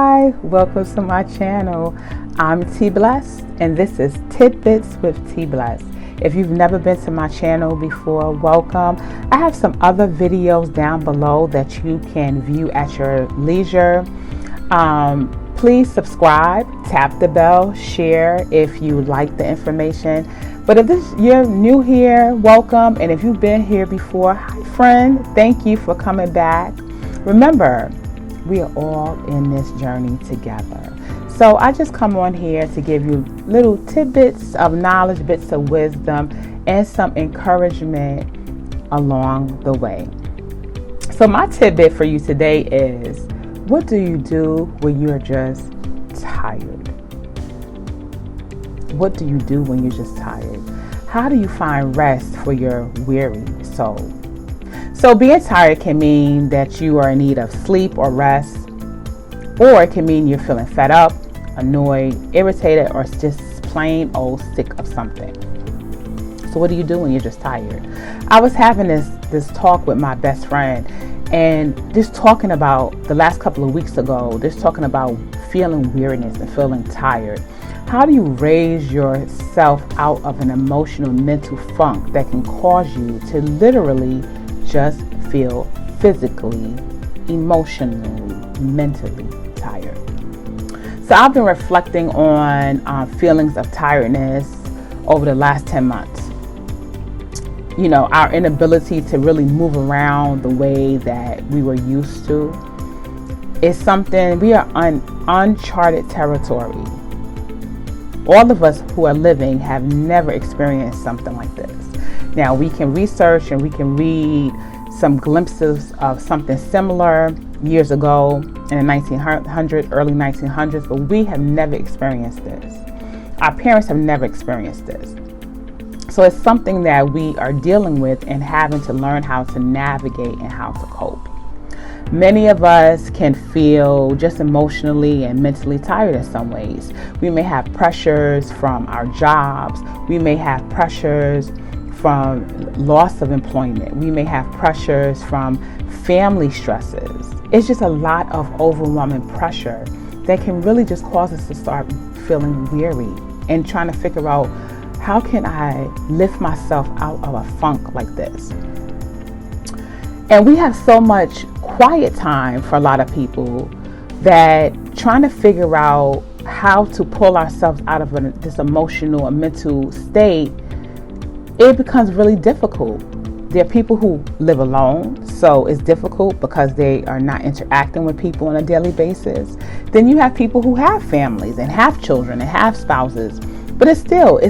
Hi, welcome to my channel. I'm T Blessed and this is Tidbits with T Blessed. If you've never been to my channel before, welcome. I have some other videos down below that you can view at your leisure. Please subscribe, tap the bell, share if you like the information. But if you're new here, welcome. And if you've been here before, hi friend, thank you for coming back. Remember, we are all in this journey together. So I just come on here to give you little tidbits of knowledge, bits of wisdom, and some encouragement along the way. So my tidbit for you today is, what do you do when you're just tired? What do you do when you're just tired? How do you find rest for your weary soul? So being tired can mean that you are in need of sleep or rest, or it can mean you're feeling fed up, annoyed, irritated, or just plain old sick of something. So what do you do when you're just tired? I was having this talk with my best friend, and just talking about the last couple of weeks ago, just talking about feeling weariness and feeling tired. How do you raise yourself out of an emotional, mental funk that can cause you to literally just feel physically, emotionally, mentally tired? So I've been reflecting on feelings of tiredness over the last 10 months. You know, our inability to really move around the way that we were used to is something, we are on uncharted territory. All of us who are living have never experienced something like this. Now, we can research and we can read some glimpses of something similar years ago in the 1900s, early 1900s, but we have never experienced this. Our parents have never experienced this. So it's something that we are dealing with and having to learn how to navigate and how to cope. Many of us can feel just emotionally and mentally tired in some ways. We may have pressures from our jobs. We may have pressures from loss of employment. We may have pressures from family stresses. It's just a lot of overwhelming pressure that can really just cause us to start feeling weary and trying to figure out, how can I lift myself out of a funk like this? And we have so much quiet time for a lot of people that trying to figure out how to pull ourselves out of this emotional and mental state, it becomes really difficult. There are people who live alone, so it's difficult because they are not interacting with people on a daily basis. Then you have people who have families and have children and have spouses, but it's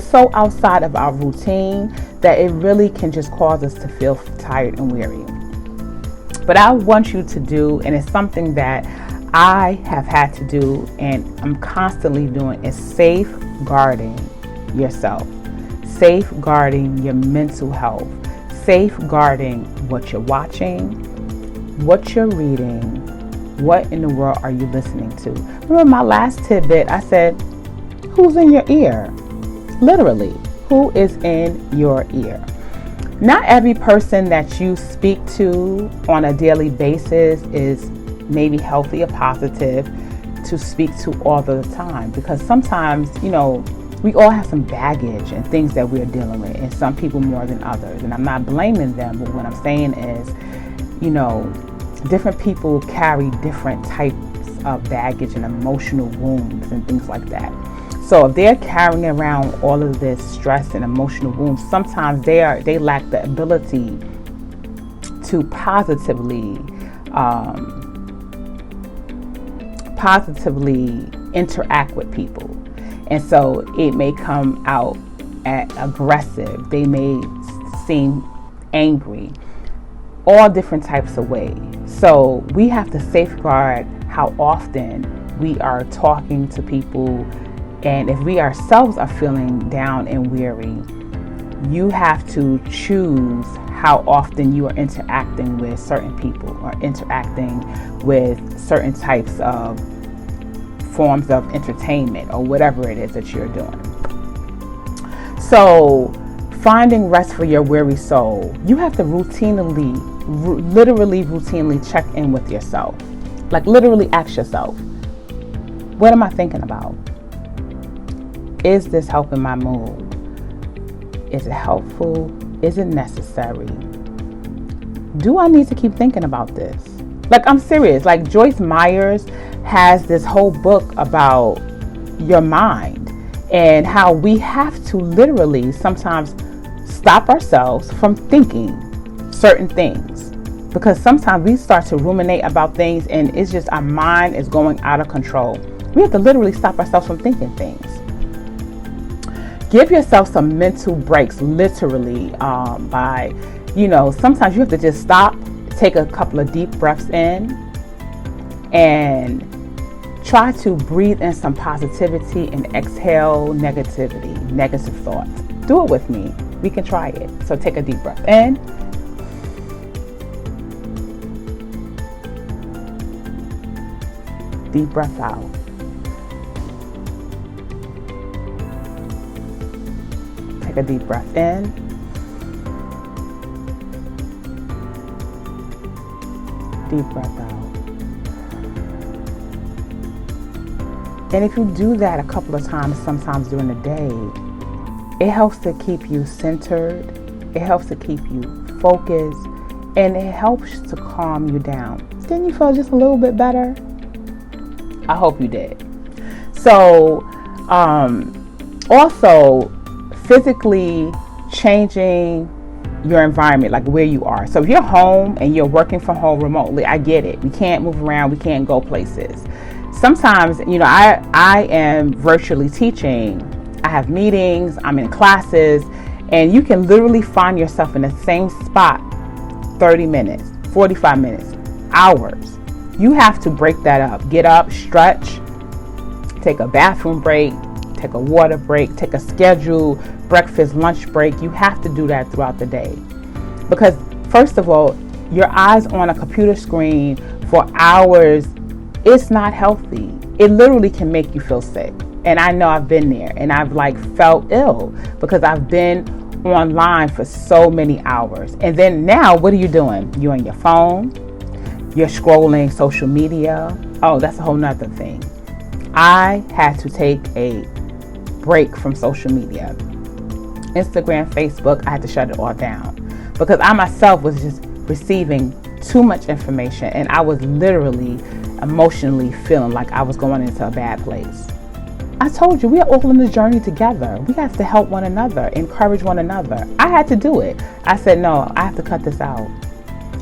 so outside of our routine that it really can just cause us to feel tired and weary. But I want you to do, and it's something that I have had to do and I'm constantly doing, is safeguarding yourself, safeguarding your mental health, safeguarding what you're watching, what you're reading, what in the world are you listening to. Remember my last tidbit, I said, who's in your ear? Literally, who is in your ear? Not every person that you speak to on a daily basis is maybe healthy or positive to speak to all the time, because sometimes, you know, we all have some baggage and things that we're dealing with, and some people more than others. And I'm not blaming them, but what I'm saying is, you know, different people carry different types of baggage and emotional wounds and things like that. So if they're carrying around all of this stress and emotional wounds, sometimes they lack the ability to positively interact with people. And so it may come out as aggressive. They may seem angry, all different types of ways. So we have to safeguard how often we are talking to people. And if we ourselves are feeling down and weary, you have to choose how often you are interacting with certain people or interacting with certain types of forms of entertainment or whatever it is that you're doing. So finding rest for your weary soul, you have to literally routinely check in with yourself. Like literally ask yourself, What am I thinking about? Is this helping my mood? Is it helpful? Is it necessary? Do I need to keep thinking about this? Like, I'm serious. Like, Joyce Myers has this whole book about your mind and how we have to literally sometimes stop ourselves from thinking certain things, because sometimes we start to ruminate about things and it's just our mind is going out of control. We have to literally stop ourselves from thinking things. Give yourself some mental breaks, literally, by, sometimes you have to just stop, take a couple of deep breaths in, and try to breathe in some positivity and exhale negativity, negative thoughts. Do it with me. We can try it. So take a deep breath in. Deep breath out. Take a deep breath in. Deep breath out. And if you do that a couple of times, sometimes during the day, it helps to keep you centered. It helps to keep you focused. And it helps to calm you down. Didn't you feel just a little bit better? I hope you did. So, also physically changing your environment, like where you are. So if you're home and you're working from home remotely, I get it. We can't move around. We can't go places. Sometimes, I am virtually teaching. I have meetings. I'm in classes. And you can literally find yourself in the same spot 30 minutes, 45 minutes, hours. You have to break that up. Get up, stretch, take a bathroom break, take a water break, take a scheduled breakfast, lunch break. You have to do that throughout the day. Because first of all, your eyes on a computer screen for hours, it's not healthy. It literally can make you feel sick. And I know I've been there, and I've felt ill because I've been online for so many hours. And then now, what are you doing? You're on your phone. You're scrolling social media. Oh, that's a whole nother thing. I had to take a break from social media. Instagram, Facebook, I had to shut it all down because I myself was just receiving too much information, and I was literally emotionally feeling like I was going into a bad place. I told you, we are all on this journey together. We have to help one another, encourage one another. I had to do it. I said, no, I have to cut this out.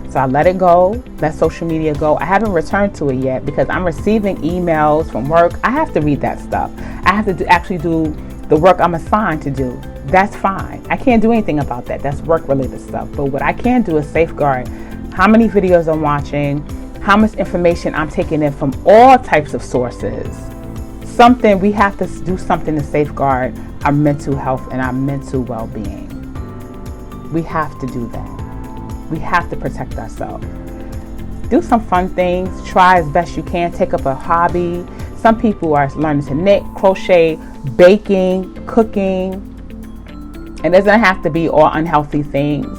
So I let it go, let social media go. I haven't returned to it yet because I'm receiving emails from work. I have to read that stuff. I have to actually do the work I'm assigned to do. That's fine. I can't do anything about that. That's work-related stuff. But what I can do is safeguard how many videos I'm watching, how much information I'm taking in from all types of sources. We have to do something to safeguard our mental health and our mental well-being. We have to do that. We have to protect ourselves. Do some fun things. Try as best you can. Take up a hobby. Some people are learning to knit, crochet, baking, cooking. It doesn't have to be all unhealthy things.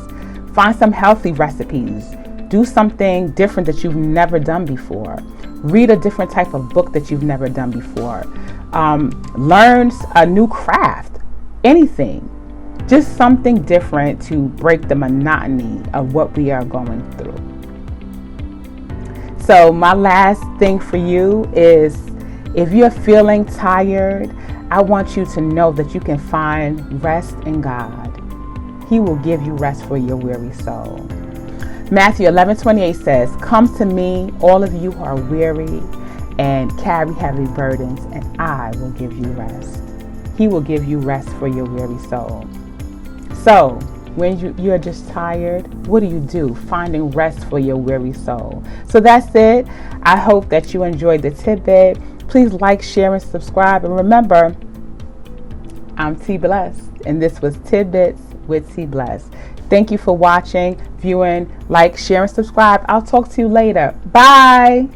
Find some healthy recipes. Do something different that you've never done before. Read a different type of book that you've never done before. Learn a new craft. Anything. Just something different to break the monotony of what we are going through. So my last thing for you is, if you're feeling tired, I want you to know that you can find rest in God. He will give you rest for your weary soul. Matthew 11:28 says, "Come to me, all of you who are weary and carry heavy burdens, and I will give you rest." He will give you rest for your weary soul. So, when you're just tired, what do? Finding rest for your weary soul. So that's it. I hope that you enjoyed the tidbit. Please like, share, and subscribe. And remember, I'm T Blessed, and this was Tidbits with T Blessed. Thank you for watching, viewing, like, share, and subscribe. I'll talk to you later. Bye.